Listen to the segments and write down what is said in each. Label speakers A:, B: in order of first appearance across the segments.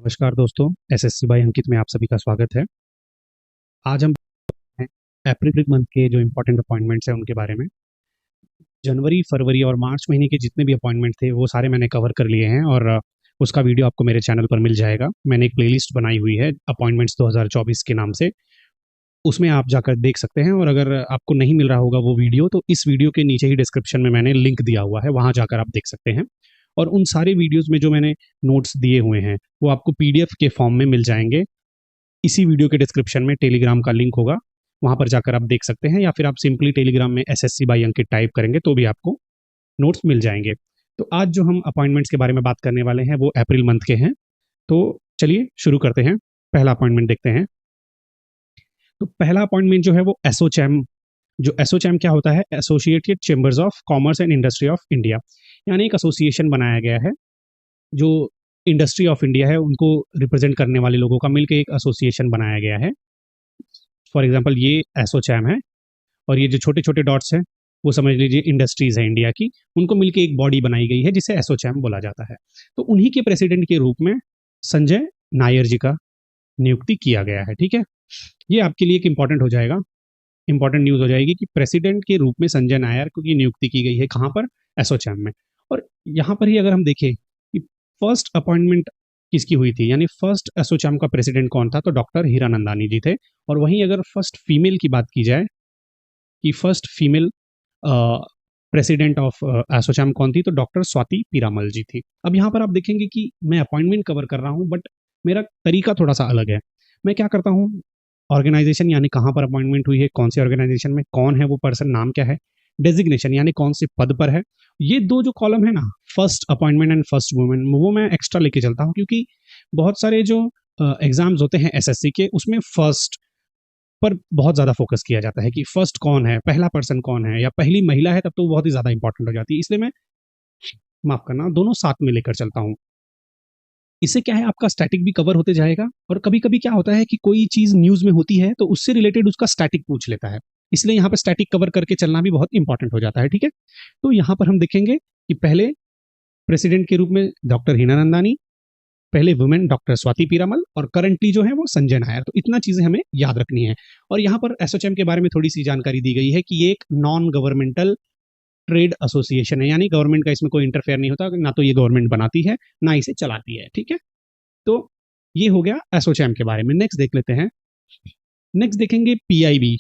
A: नमस्कार दोस्तों, SSC bye अंकित में आप सभी का स्वागत है। आज हम हैं अप्रैल मंथ के जो इम्पोर्टेंट अपॉइंटमेंट्स हैं उनके बारे में। जनवरी, फरवरी और मार्च महीने के जितने भी अपॉइंटमेंट थे वो सारे मैंने कवर कर लिए हैं और उसका वीडियो आपको मेरे चैनल पर मिल जाएगा। मैंने एक प्लेलिस्ट बनाई हुई है अपॉइंटमेंट्स 2024 के नाम से, उसमें आप जाकर देख सकते हैं। और अगर आपको नहीं मिल रहा होगा वो वीडियो तो इस वीडियो के नीचे ही डिस्क्रिप्शन में मैंने लिंक दिया हुआ है, वहाँ जाकर आप देख सकते हैं। और उन सारे वीडियोज़ में जो मैंने नोट्स दिए हुए हैं वो आपको पीडीएफ के फॉर्म में मिल जाएंगे। इसी वीडियो के डिस्क्रिप्शन में टेलीग्राम का लिंक होगा, वहाँ पर जाकर आप देख सकते हैं, या फिर आप सिंपली टेलीग्राम में एसएससी बाय अंकित टाइप करेंगे तो भी आपको नोट्स मिल जाएंगे। तो आज जो हम अपॉइंटमेंट्स के बारे में बात करने वाले हैं वो अप्रैल मंथ के हैं। तो चलिए शुरू करते हैं। पहला अपॉइंटमेंट देखते हैं। तो पहला अपॉइंटमेंट जो है वो एसोचैम। जो एसोचैम क्या होता है? Associated chambers of commerce and industry of India, यानी एक एसोसिएशन बनाया गया है जो इंडस्ट्री ऑफ इंडिया है उनको रिप्रेजेंट करने वाले लोगों का मिलकर एक एसोसिएशन बनाया गया है। फॉर एग्जाम्पल ये एसोचैम है और ये जो छोटे छोटे डॉट्स हैं वो समझ लीजिए इंडस्ट्रीज है इंडिया की, उनको मिलकर एक बॉडी बनाई गई है जिसे एसोचैम बोला जाता है। तो उन्हीं के प्रेसिडेंट के रूप में संजय नायर जी का नियुक्ति किया गया है। ठीक है, ये आपके लिए एक इंपॉर्टेंट हो जाएगा, इंपॉर्टेंट न्यूज हो जाएगी कि प्रेसिडेंट के रूप में संजय नायर की नियुक्ति की गई है। कहाँ पर? एसोचैम में। और यहाँ पर ही अगर हम देखें कि फर्स्ट अपॉइंटमेंट किसकी हुई थी, यानी फर्स्ट एसोचैम का प्रेसिडेंट कौन था, तो डॉक्टर हीरानंदानी जी थे। और वहीं अगर फर्स्ट फीमेल की बात की जाए कि first female president of ASSOCHAM कौन थी, तो डॉक्टर स्वाति पीरामल जी थी। अब यहाँ पर आप देखेंगे कि मैं अपॉइंटमेंट कवर कर रहा हूँ बट मेरा तरीका थोड़ा सा अलग है। मैं क्या करता हूँ, ऑर्गेनाइजेशन यानी कहाँ पर अपॉइंटमेंट हुई है, कौन से ऑर्गेनाइजेशन में, कौन है वो पर्सन, नाम क्या है, डेजिग्नेशन यानी कौन से पद पर है, ये दो जो कॉलम है ना, first appointment and first women, वो मैं एक्स्ट्रा लेके चलता हूँ। क्योंकि बहुत सारे जो एग्जाम्स होते हैं एसएससी के उसमें फर्स्ट पर बहुत ज़्यादा फोकस किया जाता है कि फर्स्ट कौन है, पहला पर्सन कौन है, या पहली महिला है तब तो बहुत ही ज़्यादा इंपॉर्टेंट हो जाती है। इसलिए मैं, माफ करना, दोनों साथ में लेकर चलता हूँ। इससे क्या है, आपका स्टैटिक भी कवर होते जाएगा। और कभी कभी क्या होता है कि कोई चीज़ न्यूज़ में होती है तो उससे रिलेटेड उसका स्टैटिक पूछ लेता है, इसलिए यहाँ पर स्टैटिक कवर करके चलना भी बहुत इंपॉर्टेंट हो जाता है। ठीक है, तो यहाँ पर हम देखेंगे कि पहले प्रेसिडेंट के रूप में डॉक्टर हीरानंदानी, पहले वुमेन डॉक्टर स्वाति पीरामल, और करंटली जो है वो संजय नायर। तो इतना चीजें हमें याद रखनी है। और यहाँ पर एसोचैम के बारे में थोड़ी सी जानकारी दी गई है कि ये एक नॉन गवर्नमेंटल ट्रेड एसोसिएशन है, यानी गवर्नमेंट का इसमें कोई इंटरफेयर नहीं होता, ना तो ये गवर्नमेंट बनाती है ना इसे चलाती है। ठीक है, तो ये हो गया एसोचैम के बारे में। नेक्स्ट देख लेते हैं। नेक्स्ट देखेंगे पीआईबी,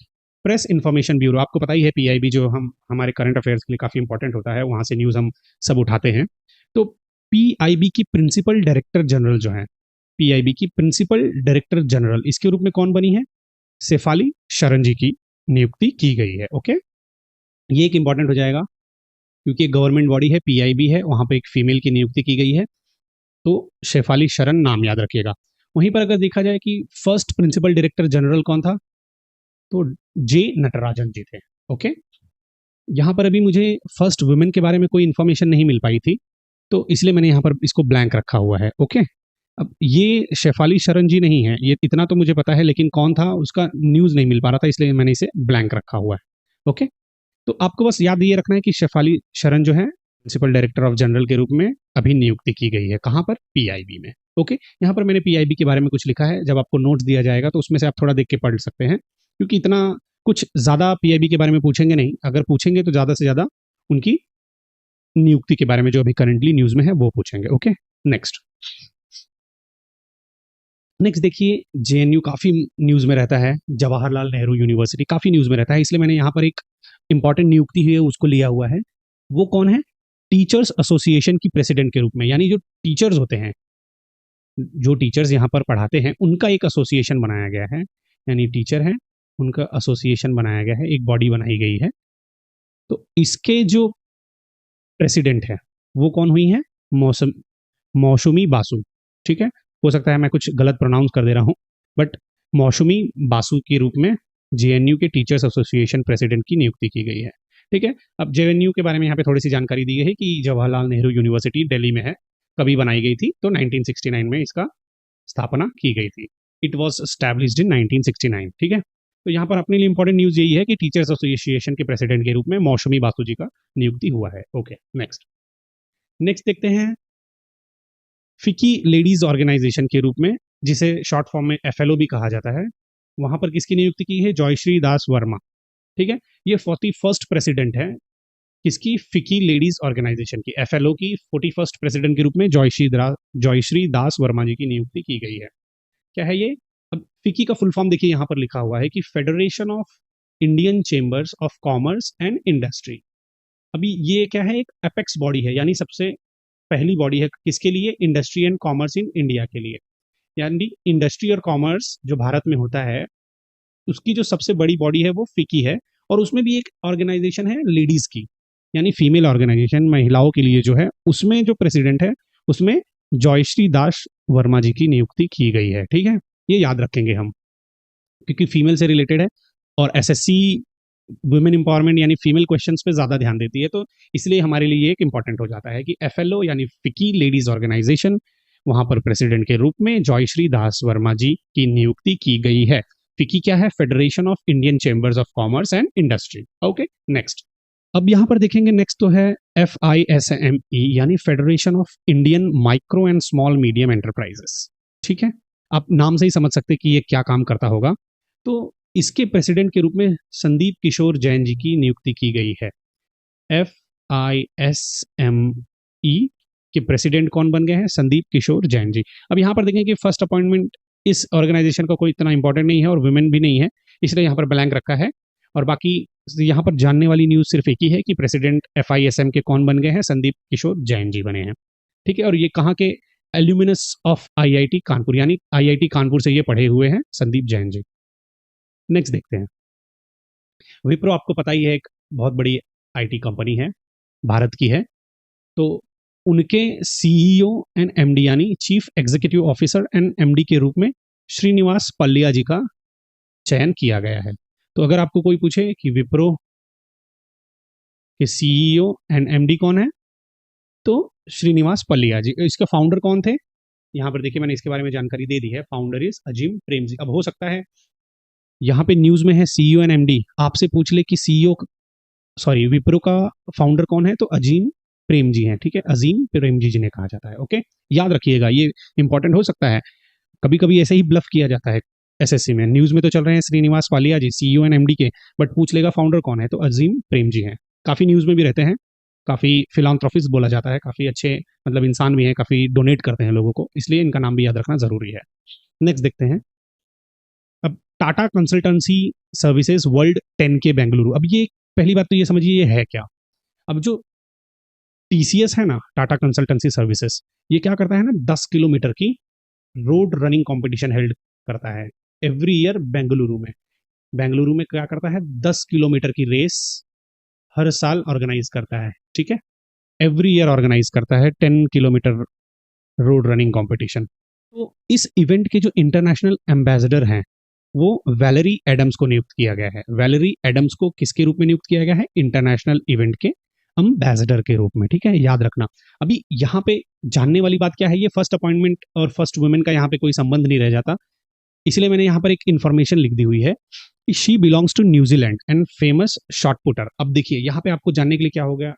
A: प्रेस इंफॉर्मेशन ब्यूरो। आपको पता ही है पीआईबी जो हम हमारे करंट अफेयर्स के लिए काफी इंपॉर्टेंट होता है, वहां से न्यूज हम सब उठाते हैं। तो पीआईबी की प्रिंसिपल डायरेक्टर जनरल जो है, पीआईबी की प्रिंसिपल डायरेक्टर जनरल, इसके रूप में कौन बनी है? शेफाली शरण जी की नियुक्ति की गई है। ओके, ये एक इंपॉर्टेंट हो जाएगा क्योंकि गवर्नमेंट बॉडी है, पीआईबी है, वहां पे एक फीमेल की नियुक्ति की गई है। तो शेफाली शरण नाम याद रखिएगा। वहीं पर अगर देखा जाए कि फर्स्ट प्रिंसिपल डायरेक्टर जनरल कौन था, तो जे नटराजन जी थे। ओके, यहाँ पर अभी मुझे फर्स्ट वुमेन के बारे में कोई इन्फॉर्मेशन नहीं मिल पाई थी, तो इसलिए मैंने यहाँ पर इसको ब्लैंक रखा हुआ है। ओके, अब ये शेफाली शरण जी नहीं है, ये इतना तो मुझे पता है, लेकिन कौन था उसका न्यूज़ नहीं मिल पा रहा था, इसलिए मैंने इसे ब्लैंक रखा हुआ है। ओके, तो आपको बस याद ये रखना है कि शेफाली शरण जो है प्रिंसिपल डायरेक्टर ऑफ जनरल के रूप में अभी नियुक्ति की गई है। कहाँ पर? पीआईबी में। ओके, यहाँ पर मैंने पीआईबी के बारे में कुछ लिखा है, जब आपको नोट्स दिया जाएगा तो उसमें से आप थोड़ा देख के पढ़ सकते हैं, क्योंकि इतना कुछ ज़्यादा पीआईबी के बारे में पूछेंगे नहीं। अगर पूछेंगे तो ज़्यादा से ज़्यादा उनकी नियुक्ति के बारे में जो अभी करंटली न्यूज़ में है वो पूछेंगे। Okay, next. नेक्स्ट देखिए, जेएनयू काफ़ी न्यूज़ में रहता है, जवाहरलाल नेहरू यूनिवर्सिटी काफ़ी न्यूज़ में रहता है, इसलिए मैंने यहाँ पर एक इंपॉर्टेंट नियुक्ति हुई है उसको लिया हुआ है। वो कौन है? टीचर्स एसोसिएशन की प्रेसिडेंट के रूप में, यानी जो टीचर्स होते हैं, जो टीचर्स यहाँ पर पढ़ाते हैं, उनका एक एसोसिएशन बनाया गया है, यानी टीचर है उनका एसोसिएशन बनाया गया है, एक बॉडी बनाई गई है। तो इसके जो प्रेसिडेंट है वो कौन हुई है? मौसम मौसमी बासु। ठीक है, हो सकता है मैं कुछ गलत प्रोनाउंस कर दे रहा हूँ, बट मौसमी बासु के रूप में जेएनयू के टीचर्स एसोसिएशन प्रेसिडेंट की नियुक्ति की गई है। ठीक है, अब जेएनयू के बारे में यहाँ पे थोड़ी सी जानकारी दी गई है कि जवाहरलाल नेहरू यूनिवर्सिटी दिल्ली में है, कभी बनाई गई थी, तो 1969 में इसका स्थापना की गई थी। इट वॉज स्टैब्लिश्ड इन 1969। ठीक है, तो यहाँ पर अपने लिए इंपॉर्टेंट न्यूज यही है कि टीचर्स एसोसिएशन के प्रेसिडेंट के रूप में मौसमी बासु जी का नियुक्ति हुआ है। Okay, next. नेक्स्ट देखते हैं फिकी लेडीज ऑर्गेनाइजेशन के रूप में, जिसे शॉर्ट फॉर्म में एफएलओ भी कहा जाता है, वहां पर किसकी नियुक्ति की है? जॉयश्री दास वर्मा। ठीक है, ये 41st प्रेसिडेंट है किसकी? फिकी लेडीज ऑर्गेनाइजेशन की, एफएलओ की 41st प्रेसिडेंट के रूप में जॉयश्री दास वर्मा जी की नियुक्ति की गई है। क्या है ये? अब फिकी का फुल फॉर्म देखिए यहाँ पर लिखा हुआ है कि federation of Indian chambers of commerce and industry. अभी ये क्या है? एक अपेक्स बॉडी है, यानी सबसे पहली बॉडी है किसके लिए? Industry and commerce in India के लिए। यानी इंडस्ट्री और कॉमर्स जो भारत में होता है उसकी जो सबसे बड़ी बॉडी है वो फिकी है, और उसमें भी एक ऑर्गेनाइजेशन है लेडीज की, यानी फीमेल ऑर्गेनाइजेशन, महिलाओं के लिए जो है, उसमें जो प्रेसिडेंट है उसमें जॉयश्री दास वर्मा जी की नियुक्ति की गई है। ठीक है, ये याद रखेंगे हम, क्योंकि फीमेल से रिलेटेड है और एसएससी वुमेन एम्पावरमेंट यानी फीमेल क्वेश्चंस पे ज्यादा ध्यान देती है, तो इसलिए हमारे लिए ये एक इंपॉर्टेंट हो जाता है कि एफएलओ यानी फिकी लेडीज ऑर्गेनाइजेशन, वहां पर प्रेसिडेंट के रूप में जॉयश्री दास वर्मा जी की नियुक्ति की गई है। फिकी क्या है? Federation of Indian chambers of commerce and industry. Okay, next. अब यहां पर देखेंगे, नेक्स्ट तो है FISME यानी federation of Indian micro and small medium enterprises. ठीक है, आप नाम से ही समझ सकते हैं कि ये क्या काम करता होगा। तो इसके प्रेसिडेंट के रूप में संदीप किशोर जैन जी की नियुक्ति की गई है। FISME के प्रेसिडेंट कौन बन गए हैं? संदीप किशोर जैन जी। अब यहाँ पर देखें कि फर्स्ट अपॉइंटमेंट इस ऑर्गेनाइजेशन का कोई इतना इंपॉर्टेंट नहीं है और वुमेन भी नहीं है, इसलिए यहाँ पर ब्लैंक रखा है। और बाकी यहाँ पर जानने वाली न्यूज सिर्फ एक ही है कि प्रेसिडेंट FISM के कौन बन गए हैं? संदीप किशोर जैन जी बने हैं। ठीक है, और ये कहाँ के? एल्यूमिनस ऑफ IIT कानपुर, यानी IIT कानपुर से ये पढ़े हुए हैं संदीप जैन जी। नेक्स्ट देखते हैं। विप्रो आपको पता ही है, एक बहुत बड़ी IT कंपनी है, भारत की है। तो उनके CEO एंड MD यानी chief executive officer and MD के रूप में श्रीनिवास पल्लिया जी का चयन किया गया है। तो अगर आपको कोई पूछे कि विप्रो के CEO एंड MD कौन है, तो श्रीनिवास पल्लिया जी। इसका फाउंडर कौन थे? यहाँ पर देखिए, मैंने इसके बारे में जानकारी दे दी है। फाउंडर इज अजीम प्रेम जी। अब हो सकता है यहाँ पे न्यूज में है CEO एंड MD, आपसे पूछ ले कि विप्रो का फाउंडर कौन है, तो अजीम प्रेम जी हैं। ठीक है, अजीम प्रेम जी जिन्हें कहा जाता है। ओके, याद रखिएगा, ये इंपॉर्टेंट हो सकता है। कभी कभी ऐसे ही ब्लफ किया जाता है एसएससी में। न्यूज में तो चल रहे हैं श्रीनिवास पालिया जी CEO एंड MD के, बट पूछ लेगा फाउंडर कौन है, तो अजीम प्रेम जी हैं। काफी न्यूज में भी रहते हैं, काफी फिलांथ्रोपिस्ट बोला जाता है, काफी अच्छे मतलब इंसान भी हैं, काफी डोनेट करते हैं लोगों को, इसलिए इनका नाम भी याद रखना जरूरी है। नेक्स्ट देखते हैं। अब टाटा कंसल्टेंसी सर्विसेज वर्ल्ड 10 के बेंगलुरु। अब ये पहली बात तो ये समझिए ये है क्या। अब जो TCS है ना, टाटा कंसल्टेंसी सर्विसेज, ये क्या करता है ना, 10 किलोमीटर की रोड रनिंग कंपटीशन हेल्ड करता है एवरी ईयर बेंगलुरु में। बेंगलुरु में क्या करता है? 10 किलोमीटर की रेस हर साल ऑर्गेनाइज करता है। ठीक है, एवरी ईयर ऑर्गेनाइज करता है 10 किलोमीटर रोड रनिंग कंपटीशन। तो इस इवेंट के जो इंटरनेशनल एम्बेसडर हैं वो वैलेरी एडम्स को नियुक्त किया गया है। वैलेरी एडम्स को किसके रूप में नियुक्त किया गया है? इंटरनेशनल इवेंट के एम्बेसडर के रूप में। ठीक है, याद रखना। अभी यहाँ पे जानने वाली बात क्या है, ये फर्स्ट अपॉइंटमेंट और फर्स्ट वुमेन का यहाँ पे कोई संबंध नहीं रह जाता, इसलिए मैंने यहाँ पर एक इन्फॉर्मेशन लिख दी हुई है कि she belongs to New Zealand and famous short putter. अब देखिए यहाँ पे आपको जानने के लिए क्या हो गया,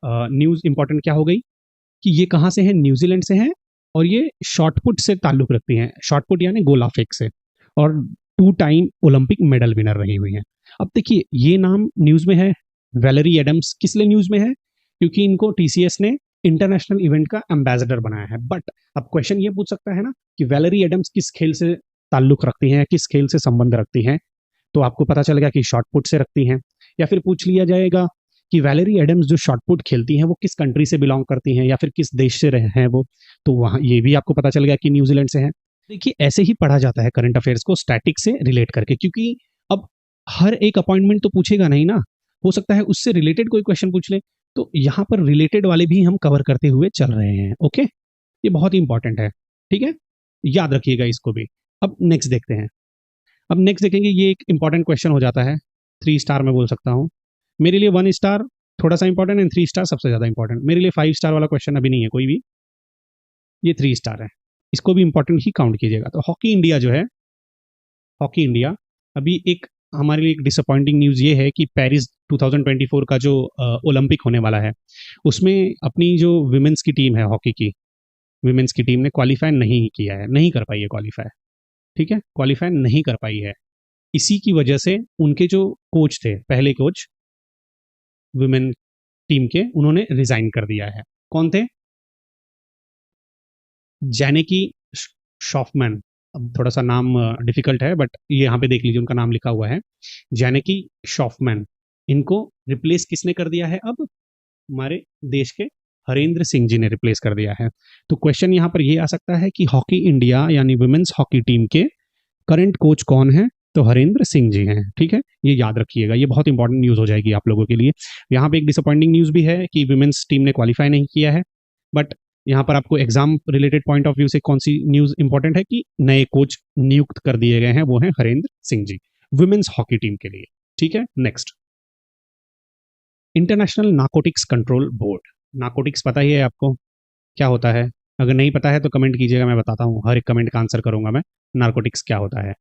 A: न्यूज इंपॉर्टेंट क्या हो गई कि ये कहाँ से है? न्यूजीलैंड से है, और ये शॉर्टपुट से ताल्लुक रखती हैं। शॉर्टपुट यानी गोला फेंक से, और 2 टाइम ओलंपिक मेडल विनर रही हुई हैं। अब देखिए ये नाम न्यूज में है, वैलेरी एडम्स, किस लिए न्यूज में है? क्योंकि इनको TCS ने इंटरनेशनल इवेंट का एम्बेसडर बनाया है। बट अब क्वेश्चन ये पूछ सकता है ना कि वैलेरी एडम्स किस खेल से ताल्लुक रखती हैं, किस खेल से संबंध रखती हैं, तो आपको पता चलेगा कि शॉर्टपुट से रखती हैं। या फिर पूछ लिया जाएगा कि वैलेरी एडम्स जो शॉर्टपुट खेलती हैं वो किस कंट्री से बिलोंग करती हैं या फिर किस देश से रहे हैं वो, तो वहाँ ये भी आपको पता चलेगा कि न्यूजीलैंड से है। देखिए ऐसे ही पढ़ा जाता है करंट अफेयर्स को स्टैटिक से रिलेट करके, क्योंकि अब हर एक अपॉइंटमेंट तो पूछेगा नहीं ना, हो सकता है उससे रिलेटेड कोई क्वेश्चन पूछ ले, तो यहाँ पर रिलेटेड वाले भी हम कवर करते हुए चल रहे हैं। ओके, ये बहुत ही इंपॉर्टेंट है। ठीक है, याद रखिएगा इसको भी। अब नेक्स्ट देखते हैं। अब नेक्स्ट देखेंगे, ये एक इंपॉर्टेंट क्वेश्चन हो जाता है, 3 स्टार में बोल सकता हूँ। मेरे लिए 1 स्टार थोड़ा सा इंपॉर्टेंट एंड 3 स्टार सबसे ज्यादा इंपॉर्टेंट। मेरे लिए 5 स्टार वाला क्वेश्चन अभी नहीं है कोई भी, ये 3 स्टार है, इसको भी इंपॉर्टेंट ही काउंट कीजिएगा। तो हॉकी इंडिया जो है, हॉकी इंडिया अभी एक हमारे लिए एक डिसअपॉइंटिंग न्यूज ये है कि पेरिस 2024 का जो ओलंपिक होने वाला है उसमें अपनी जो विमेंस की टीम है हॉकी की, विमेंस की टीम ने क्वालिफाई नहीं किया है, नहीं कर पाई है क्वालिफाई, ठीक है, क्वालिफाई नहीं कर पाई है। इसी की वजह से उनके जो कोच थे, पहले कोच वुमेन टीम के, उन्होंने रिजाइन कर दिया है। कौन थे? जैनेकी शॉफमैन। अब थोड़ा सा नाम डिफिकल्ट है, बट ये यहाँ पे देख लीजिए, उनका नाम लिखा हुआ है, जैनेकी शॉफमैन। इनको रिप्लेस किसने कर दिया है? अब हमारे देश के हरेंद्र सिंह जी ने रिप्लेस कर दिया है। तो क्वेश्चन यहाँ पर ये आ सकता है कि हॉकी इंडिया यानी वुमेन्स हॉकी टीम के करंट कोच कौन है? तो हरेंद्र सिंह जी हैं, ठीक है, ये याद रखिएगा, ये बहुत इंपॉर्टेंट न्यूज़ हो जाएगी आप लोगों के लिए। यहाँ पे एक डिसअपॉइंटिंग न्यूज़ भी है कि वुमेन्स टीम ने क्वालिफाई नहीं किया है, बट यहाँ पर आपको exam related point of view से कौन सी न्यूज़ इंपॉर्टेंट है कि नए कोच नियुक्त कर दिए गए हैं, वो हैं Harendra Singh ji women's hockey team के लिए, ठीक है। Next, international narcotics control board. Narcotics पता ही है आपको क्या होता है? अगर नहीं पता है तो कमेंट कीजिएगा, मैं बताता हूँ, हर एक कमेंट का आंसर करूंगा मैं, नार्कोटिक्स क्या होता है।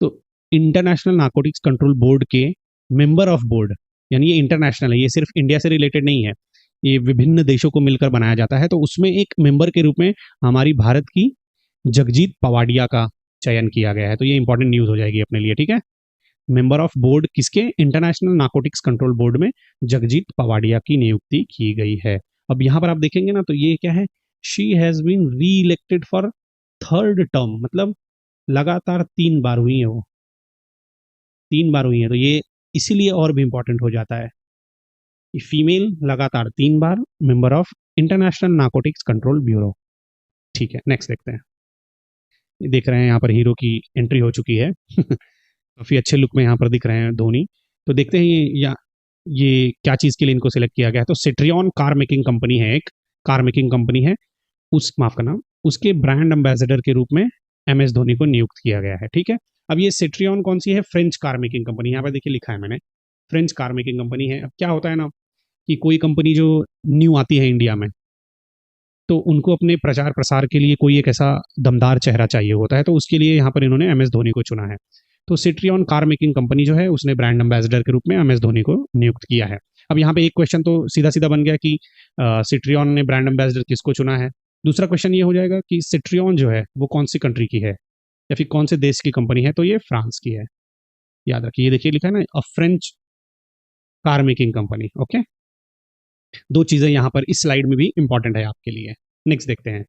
A: तो इंटरनेशनल नार्कोटिक्स कंट्रोल बोर्ड के मेंबर ऑफ बोर्ड, यानी ये इंटरनेशनल है, ये सिर्फ इंडिया से रिलेटेड नहीं है, ये विभिन्न देशों को मिलकर बनाया जाता है। तो उसमें एक मेंबर के रूप में हमारी भारत की जगजीत पवाडिया का चयन किया गया है। तो ये इंपॉर्टेंट न्यूज़ हो जाएगी अपने लिए, ठीक है। मेंबर ऑफ बोर्ड किसके? इंटरनेशनल नार्कोटिक्स कंट्रोल बोर्ड में जगजीत पवाडिया की नियुक्ति की गई है। अब यहाँ पर आप देखेंगे ना, तो ये क्या है? She has been re elected for third term, मतलब लगातार 3 बार हुई है वो, 3 बार हुई है। तो ये इसीलिए और भी इंपॉर्टेंट हो जाता है। फीमेल लगातार 3 बार member of international narcotics control bureau, ठीक है। नेक्स्ट देखते हैं। ये देख रहे हैं यहाँ पर हीरो की एंट्री हो चुकी है काफी अच्छे लुक में यहाँ पर दिख रहे हैं धोनी। तो देखते हैं ये क्या चीज के लिए इनको सिलेक्ट किया गया है। तो सिट्रियन कार मेकिंग कंपनी है, एक कार मेकिंग कंपनी है, उस माफ करना, उसके ब्रांड एम्बेसडर के रूप में एम एस धोनी को नियुक्त किया गया है, ठीक है। अब ये सिट्रियन कौन सी है? फ्रेंच कार मेकिंग कंपनी, यहाँ पर देखिए लिखा है मैंने, फ्रेंच कार मेकिंग कंपनी है। अब क्या होता है ना कि कोई कंपनी जो न्यू आती है इंडिया में, तो उनको अपने प्रचार प्रसार के लिए कोई एक ऐसा दमदार चेहरा चाहिए होता है, तो उसके लिए यहाँ पर इन्होंने एम एस धोनी को चुना है। तो सिट्रियन कार मेकिंग कंपनी जो है, उसने ब्रांड एम्बेसडर के रूप में एम एस धोनी को नियुक्त किया है। अब यहाँ पे एक क्वेश्चन तो सीधा सीधा बन गया कि सिट्रियन ने ब्रांड एम्बेसडर किसको चुना है। दूसरा क्वेश्चन ये हो जाएगा कि सिट्रियन जो है वो कौन सी कंट्री की है या फिर कौन से देश की कंपनी है? तो ये फ्रांस की है, याद रखिए, ये देखिए लिखा है ना, a French car making company, okay. दो चीजें यहाँ पर इस स्लाइड में भी इंपॉर्टेंट है आपके लिए। नेक्स्ट देखते हैं।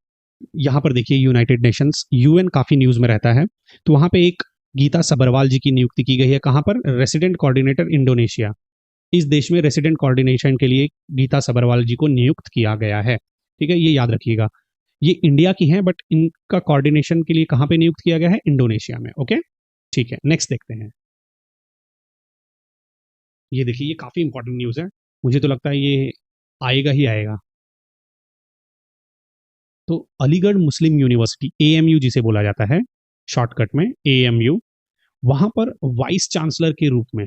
A: यहाँ पर देखिए यूनाइटेड नेशंस, यूएन काफी न्यूज में रहता है, तो वहां पे एक गीता सबरवाल जी की नियुक्ति की गई है। कहां पर? Resident coordinator Indonesia. इस देश में रेसिडेंट कोऑर्डिनेशन के लिए गीता सबरवाल जी को नियुक्त किया गया है, ठीक है, ये याद रखिएगा। ये इंडिया की हैं, बट इनका कोऑर्डिनेशन के लिए कहां पे नियुक्त किया गया है? इंडोनेशिया में, ओके, ठीक है। नेक्स्ट देखते हैं। ये देखिए, ये काफी इंपॉर्टेंट न्यूज है, मुझे तो लगता है ये आएगा ही आएगा। तो अलीगढ़ मुस्लिम यूनिवर्सिटी, एएमयू जिसे बोला जाता है शॉर्टकट में, एएमयू, वहां पर वाइस चांसलर के रूप में,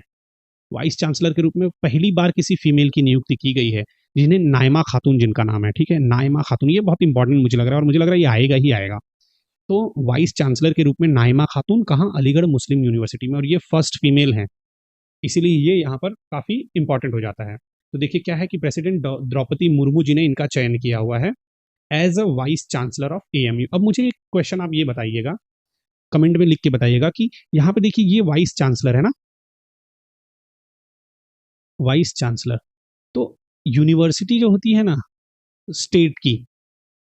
A: वाइस चांसलर के रूप में पहली बार किसी फीमेल की नियुक्ति की गई है, जिन्हें नाइमा खातून जिनका नाम है, ठीक है, नाइमा खातून। ये बहुत इंपॉर्टेंट मुझे लग रहा है, और मुझे लग रहा है ये आएगा ही आएगा। तो वाइस चांसलर के रूप में नाइमा खातून, कहाँ? अलीगढ़ मुस्लिम यूनिवर्सिटी में, और ये फर्स्ट फीमेल है, इसीलिए ये यहाँ पर काफी इंपॉर्टेंट हो जाता है। तो देखिए क्या है कि प्रेसिडेंट द्रौपदी मुर्मू जी ने इनका चयन किया हुआ है as a vice chancellor of AMU. अब मुझे एक क्वेश्चन आप ये बताइएगा, कमेंट में लिख के बताइएगा कि यहाँ पे देखिए ये वाइस चांसलर है ना, वाइस चांसलर, तो यूनिवर्सिटी जो होती है ना स्टेट की,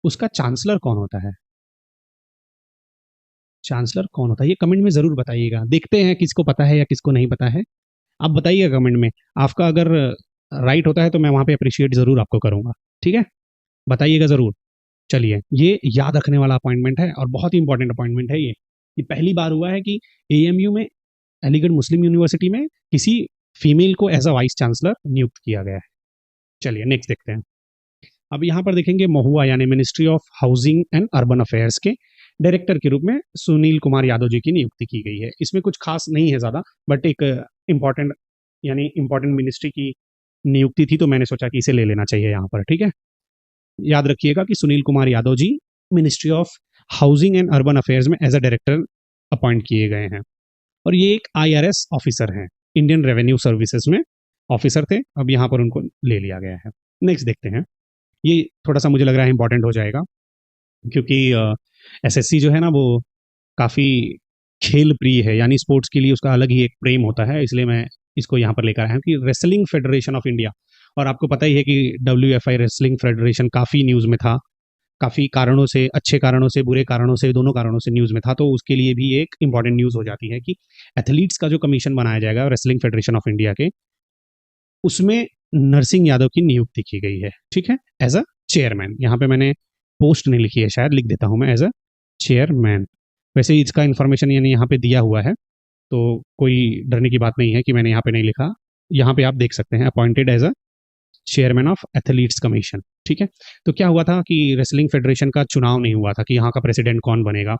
A: उसका चांसलर कौन होता है? चांसलर कौन होता है, ये कमेंट में जरूर बताइएगा। देखते हैं किसको पता है या किसको नहीं पता है, आप बताइएगा कमेंट में। आपका अगर राइट होता है तो मैं वहां पे अप्रिशिएट जरूर आपको करूंगा, ठीक है, बताइएगा जरूर। चलिए, ये याद रखने वाला अपॉइंटमेंट है और बहुत ही इंपॉर्टेंट अपॉइंटमेंट है ये पहली बार हुआ है कि एएमयू में, अलीगढ़ मुस्लिम यूनिवर्सिटी में, किसी फीमेल को एज अ वाइस चांसलर नियुक्त किया गया है। चलिए नेक्स्ट देखते हैं। अब यहाँ पर देखेंगे महुआ यानी ministry of housing and urban affairs के डायरेक्टर के रूप में सुनील कुमार यादव जी की नियुक्ति की गई है। इसमें कुछ खास नहीं है ज़्यादा, बट एक इम्पॉर्टेंट यानी इम्पॉर्टेंट मिनिस्ट्री की नियुक्ति थी, तो मैंने सोचा कि इसे ले लेना चाहिए यहाँ पर, ठीक है। याद रखिएगा कि Sunil Kumar Yadav ji ministry of housing and urban affairs में एज अ डायरेक्टर अपॉइंट किए गए हैं, और ये एक आईआरएस ऑफिसर हैं, इंडियन रेवेन्यू सर्विसेज में ऑफिसर थे, अब यहाँ पर उनको ले लिया गया है। नेक्स्ट देखते हैं। ये थोड़ा सा मुझे लग रहा है इंपॉर्टेंट हो जाएगा। क्योंकि एसएससी जो है ना वो काफ़ी खेल प्रिय है, यानी स्पोर्ट्स के लिए उसका अलग ही एक प्रेम होता है, इसलिए मैं इसको यहाँ पर लेकर आया हूँ कि रेसलिंग फेडरेशन ऑफ इंडिया। और आपको पता ही है कि डब्ल्यूएफआई रेसलिंग फेडरेशन काफ़ी न्यूज़ में था, काफ़ी कारणों से, अच्छे कारणों से, बुरे कारणों से, दोनों कारणों से न्यूज़ में था, तो उसके लिए भी एक इंपॉर्टेंट न्यूज़ हो जाती है कि एथलीट्स का जो कमीशन बनाया जाएगा रेसलिंग फेडरेशन ऑफ इंडिया के, उसमें नरसिंह यादव की नियुक्ति की गई है, ठीक है, एज अ चेयरमैन। यहाँ पे मैंने पोस्ट नहीं लिखी है, शायद लिख देता हूँ मैं, एज अ चेयरमैन। वैसे इसका इन्फॉर्मेशन यानी यहाँ पे दिया हुआ है, तो कोई डरने की बात नहीं है कि मैंने यहाँ पे नहीं लिखा। यहाँ पे आप देख सकते हैं, appointed as a chairman of athletes commission, ठीक है। तो क्या हुआ था कि रेसलिंग फेडरेशन का चुनाव नहीं हुआ था कि यहाँ का प्रेसिडेंट कौन बनेगा,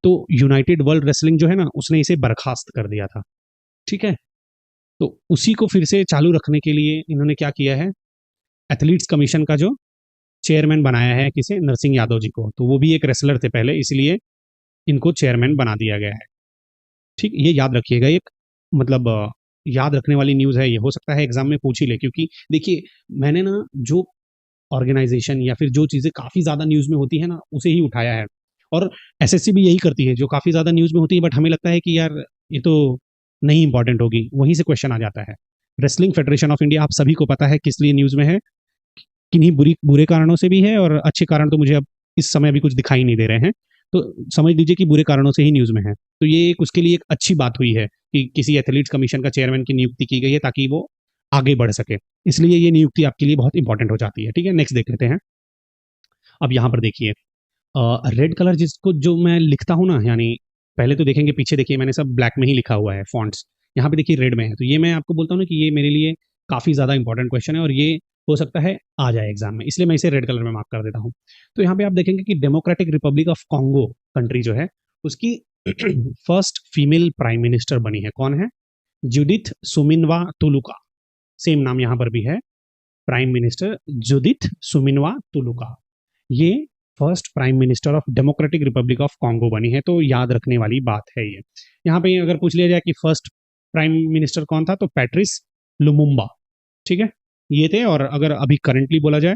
A: तो यूनाइटेड वर्ल्ड रेसलिंग जो है ना, उसने इसे बर्खास्त कर दिया था, ठीक है। तो उसी को फिर से चालू रखने के लिए इन्होंने क्या किया है, एथलीट्स कमीशन का जो चेयरमैन बनाया है किसे, नरसिंह यादव जी को। तो वो भी एक रेसलर थे पहले, इसलिए इनको चेयरमैन बना दिया गया है, ठीक। ये याद रखिएगा, एक मतलब याद रखने वाली न्यूज़ है ये, हो सकता है एग्जाम में पूछ ही ले, क्योंकि देखिए मैंने ना जो ऑर्गेनाइजेशन या फिर जो चीज़ें काफ़ी ज़्यादा न्यूज़ में होती है ना, उसे ही उठाया है। और एसएससी भी यही करती है, जो काफ़ी ज़्यादा न्यूज़ में होती है बट हमें लगता है कि यार ये तो नहीं इंपॉर्टेंट होगी, वहीं से क्वेश्चन आ जाता है। रेसलिंग फेडरेशन ऑफ इंडिया आप सभी को पता है किस लिए न्यूज़ में है, किन्हीं बुरे कारणों से भी है, और अच्छे कारण तो मुझे अब इस समय अभी कुछ दिखाई नहीं दे रहे हैं, तो समझ लीजिए कि बुरे कारणों से ही न्यूज़ में है। तो ये एक उसके लिए एक अच्छी बात हुई है कि किसी एथलीट्स कमीशन का चेयरमैन की नियुक्ति की गई है ताकि वो आगे बढ़ सके, इसलिए ये नियुक्ति आपके लिए बहुत इंपॉर्टेंट हो जाती है, ठीक है। नेक्स्ट देख लेते हैं। अब यहाँ पर देखिए, रेड कलर जिसको जो मैं लिखता हूँ ना, यानी पहले तो देखेंगे, पीछे देखिए मैंने सब ब्लैक में ही लिखा हुआ है फॉन्ट्स, यहाँ पे देखिए रेड में है, तो ये मैं आपको बोलता हूँ ना कि ये मेरे लिए काफ़ी ज़्यादा इंपॉर्टेंट क्वेश्चन है और ये हो सकता है आ जाए एग्जाम में, इसलिए मैं इसे रेड कलर में मार्क कर देता हूँ। तो यहाँ पे आप देखेंगे कि democratic Republic of Congo country जो है, उसकी फर्स्ट फीमेल प्राइम मिनिस्टर बनी है, कौन है, जुडिथ सुमिनवा तुलुका, सेम नाम यहाँ पर भी है, प्राइम मिनिस्टर जुडिथ सुमिनवा तुलुका। ये first prime minister of democratic Republic of Congo बनी है, तो याद रखने वाली बात है ये। यहाँ पे अगर पूछ लिया जाए कि फर्स्ट प्राइम मिनिस्टर कौन था, तो पैट्रिस लुमुम्बा, ठीक है, ये थे। और अगर अभी करंटली बोला जाए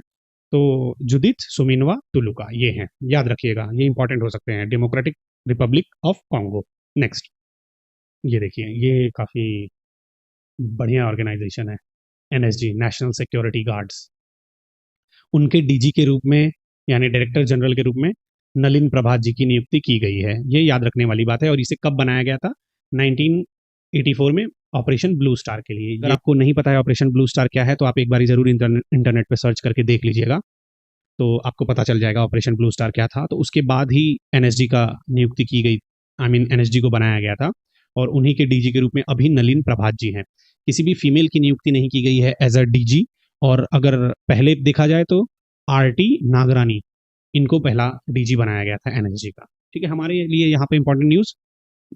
A: तो जुदिथ सुमिनवा तुलुका, ये हैं, याद रखिएगा, ये इंपॉर्टेंट हो सकते हैं, democratic Republic of Congo. Next, ये देखिए, ये काफ़ी बढ़िया ऑर्गेनाइजेशन है, एनएसजी, नेशनल सिक्योरिटी गार्ड्स। उनके डीजी के रूप में, यानी डायरेक्टर जनरल के रूप में, नलिन प्रभात जी की नियुक्ति की गई है, ये याद रखने वाली बात है। और इसे कब बनाया गया था, 1984 में, ऑपरेशन ब्लू स्टार के लिए। अगर आपको नहीं पता है ऑपरेशन ब्लू स्टार क्या है, तो आप एक बार जरूर इंटरनेट पे सर्च करके देख लीजिएगा, तो आपको पता चल जाएगा ऑपरेशन ब्लू स्टार क्या था। तो उसके बाद ही एनएसजी का नियुक्ति की गई, आई मीन एनएसजी को बनाया गया था, और उन्हीं के डीजी के रूप में अभी नलिन प्रभात जी हैं। किसी भी फीमेल की नियुक्ति नहीं की गई है एज अ डीजी। और अगर पहले देखा जाए तो आरटी नागरानी, इनको पहला डीजी बनाया गया था एनएसजी का, ठीक है। हमारे लिए यहाँ पे इंपॉर्टेंट न्यूज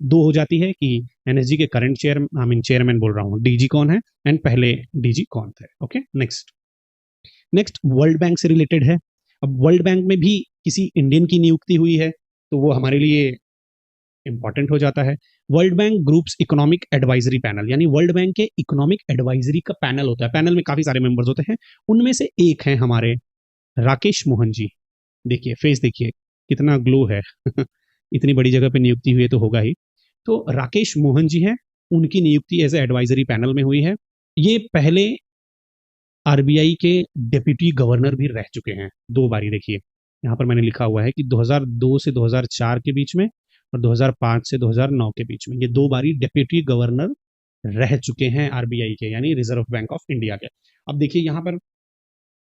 A: दो हो जाती है कि एनएसजी के करंट आई मीन चेयरमैन बोल रहा हूँ, डीजी कौन है एंड पहले डीजी कौन थे, ओके। नेक्स्ट, वर्ल्ड बैंक से रिलेटेड है। अब वर्ल्ड बैंक में भी किसी इंडियन की नियुक्ति हुई है, तो वो हमारे लिए इंपॉर्टेंट हो जाता है। World bank groups economic advisory panel, यानी वर्ल्ड बैंक के इकोनॉमिक एडवाइजरी का पैनल होता है, पैनल में काफी सारे मेंबर्स होते हैं, उनमें से एक है हमारे राकेश मोहन जी। देखिए फेस, देखिए कितना ग्लो है इतनी बड़ी जगह पे नियुक्ति हुई है तो होगा ही। तो राकेश मोहन जी हैं, उनकी नियुक्ति एज ए एडवाइजरी पैनल में हुई है। ये पहले आरबीआई के डेप्यूटी गवर्नर भी रह चुके हैं दो बारी। देखिए यहाँ पर मैंने लिखा हुआ है कि 2002 से 2004 के बीच में और 2005 से 2009 के बीच में ये दो बारी डेप्यूटी गवर्नर रह चुके हैं आरबीआई के, यानी रिजर्व बैंक ऑफ इंडिया के। अब देखिए यहाँ पर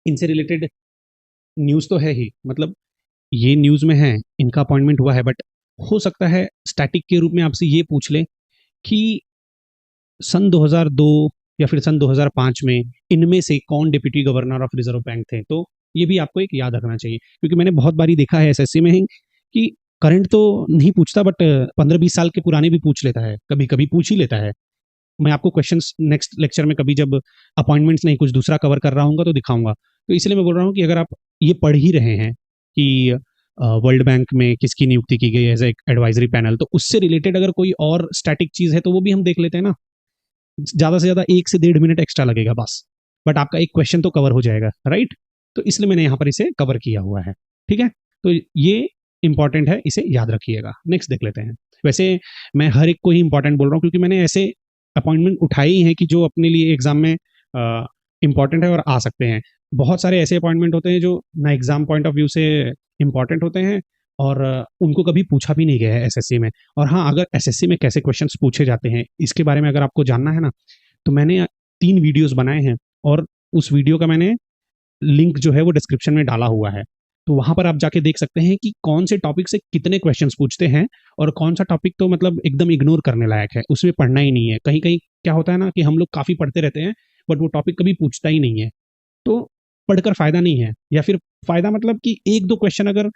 A: इनसे रिलेटेड न्यूज़ तो है ही, मतलब ये न्यूज़ में है, इनका अपॉइंटमेंट हुआ है, बट हो सकता है स्टैटिक के रूप में आपसे ये पूछ ले कि सन 2002 या फिर सन 2005 में इनमें से कौन deputy governor of reserve bank थे। तो ये भी आपको एक याद रखना चाहिए, क्योंकि मैंने बहुत बारी देखा है एसएससी में कि करंट तो नहीं पूछता बट 15-20 साल के पुराने भी पूछ लेता है, कभी कभी पूछ ही लेता है। मैं आपको क्वेश्चंस नेक्स्ट लेक्चर में कभी जब अपॉइंटमेंट्स नहीं कुछ दूसरा कवर कर रहा हूँ तो दिखाऊंगा। तो इसलिए मैं बोल रहा हूँ कि अगर आप ये पढ़ ही रहे हैं कि वर्ल्ड बैंक में किसकी नियुक्ति की गई एज ए एडवाइजरी पैनल, तो उससे रिलेटेड अगर कोई और स्टैटिक चीज है तो वो भी हम देख लेते हैं ना। ज्यादा से ज्यादा 1 से 1.5 मिनट एक्स्ट्रा लगेगा बस, बट आपका एक क्वेश्चन तो कवर हो जाएगा, राइट। तो इसलिए मैंने यहाँ पर इसे कवर किया हुआ है, ठीक है। तो ये इंपॉर्टेंट है, इसे याद रखिएगा। नेक्स्ट देख लेते हैं। वैसे मैं हर एक को ही इंपॉर्टेंट बोल रहा हूँ क्योंकि मैंने ऐसे अपॉइंटमेंट उठाई ही हैं कि जो अपने लिए एग्जाम में इंपॉर्टेंट है और आ सकते हैं। बहुत सारे ऐसे अपॉइंटमेंट होते हैं जो ना एग्जाम पॉइंट ऑफ व्यू से इंपॉर्टेंट होते हैं और उनको कभी पूछा भी नहीं गया है एसएससी में। और हाँ, अगर एसएससी में कैसे क्वेश्चंस पूछे जाते हैं इसके बारे में अगर आपको जानना है ना, तो मैंने 3 वीडियोस बनाए हैं और उस वीडियो का मैंने लिंक जो है वो डिस्क्रिप्शन में डाला हुआ है। तो वहां पर आप जाके देख सकते हैं कि कौन से टॉपिक से कितने क्वेश्चंस पूछते हैं और कौन सा टॉपिक तो मतलब एकदम इग्नोर करने लायक है, उसमें पढ़ना ही नहीं है। कहीं कहीं क्या होता है ना कि हम लोग काफी पढ़ते रहते हैं बट वो टॉपिक कभी पूछता ही नहीं है, तो पढ़कर फायदा नहीं है। या फिर फायदा मतलब कि एक दो क्वेश्चन अगर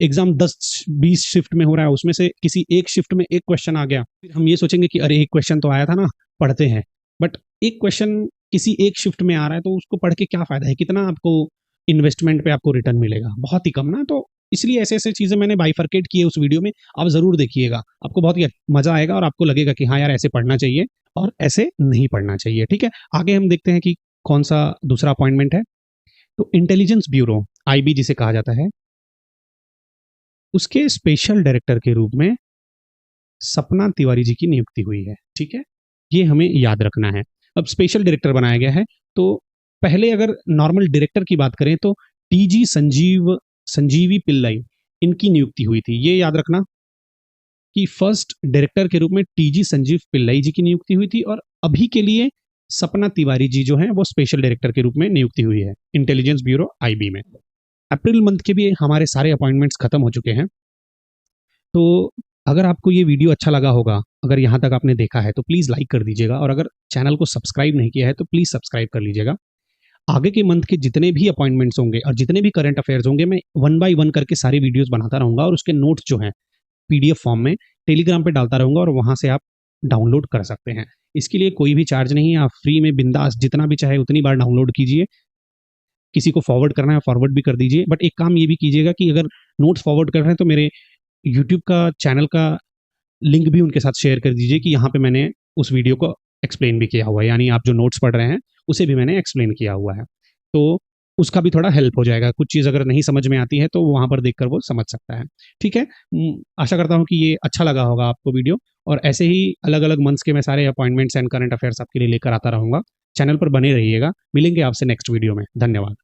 A: एग्जाम 10-20 शिफ्ट में हो रहा है, उसमें से किसी एक शिफ्ट में एक क्वेश्चन आ गया, फिर हम ये सोचेंगे कि अरे एक क्वेश्चन तो आया था ना, पढ़ते हैं। बट एक क्वेश्चन किसी एक शिफ्ट में आ रहा है तो उसको पढ़ के क्या फायदा है, कितना आपको इन्वेस्टमेंट पे आपको रिटर्न मिलेगा, बहुत ही कम ना। तो इसलिए ऐसे ऐसे चीजें मैंने बाइफरकेट की है उस वीडियो में, आप जरूर देखिएगा, आपको बहुत ही मजा आएगा और आपको लगेगा कि हाँ यार ऐसे पढ़ना चाहिए और ऐसे नहीं पढ़ना चाहिए। ठीक है, आगे हम देखते हैं कि कौन सा दूसरा अपॉइंटमेंट है। तो इंटेलिजेंस ब्यूरो, आईबी जिसे कहा जाता है, उसके स्पेशल डायरेक्टर के रूप में सपना तिवारी जी की नियुक्ति हुई है। ठीक है, ये हमें याद रखना है। अब स्पेशल डायरेक्टर बनाया गया है, तो पहले अगर नॉर्मल डायरेक्टर की बात करें तो टीजी संजीवी पिल्लाई, इनकी नियुक्ति हुई थी। ये याद रखना कि फर्स्ट डायरेक्टर के रूप में टीजी संजीव पिल्लाई जी की नियुक्ति हुई थी और अभी के लिए सपना तिवारी जी जो है वो स्पेशल डायरेक्टर के रूप में नियुक्ति हुई है इंटेलिजेंस ब्यूरो आईबी में। अप्रैल मंथ के भी हमारे सारे अपॉइंटमेंट्स खत्म हो चुके हैं। तो अगर आपको ये वीडियो अच्छा लगा होगा, अगर यहाँ तक आपने देखा है तो प्लीज़ लाइक कर दीजिएगा और अगर चैनल को सब्सक्राइब नहीं किया है तो प्लीज़ सब्सक्राइब कर लीजिएगा। आगे के मंथ के जितने भी अपॉइंटमेंट्स होंगे और जितने भी करंट अफेयर्स होंगे, मैं 1 बाय 1 करके सारी वीडियोस बनाता रहूँगा और उसके नोट्स जो हैं पीडीएफ फॉर्म में टेलीग्राम पे डालता रहूँगा और वहाँ से आप डाउनलोड कर सकते हैं। इसके लिए कोई भी चार्ज नहीं है, आप फ्री में बिंदास जितना भी चाहे उतनी बार डाउनलोड कीजिए। किसी को फॉरवर्ड करना है फॉरवर्ड भी कर दीजिए, बट एक काम ये भी कीजिएगा कि अगर नोट्स फॉरवर्ड कर रहे हैं तो मेरे यूट्यूब का चैनल का लिंक भी उनके साथ शेयर कर दीजिए कि यहाँ पे मैंने उस वीडियो को एक्सप्लेन भी किया हुआ है, यानी आप जो नोट्स पढ़ रहे हैं उसे भी मैंने एक्सप्लेन किया हुआ है। तो उसका भी थोड़ा हेल्प हो जाएगा, कुछ चीज़ अगर नहीं समझ में आती है तो वहाँ पर देखकर वो समझ सकता है। ठीक है, आशा करता हूँ कि ये अच्छा लगा होगा आपको वीडियो, और ऐसे ही अलग अलग मंथ्स के मैं सारे अपॉइंटमेंट्स एंड करंट अफेयर्स आपके लिए लेकर आता रहूँगा। चैनल पर बने रहिएगा, मिलेंगे आपसे नेक्स्ट वीडियो में। धन्यवाद।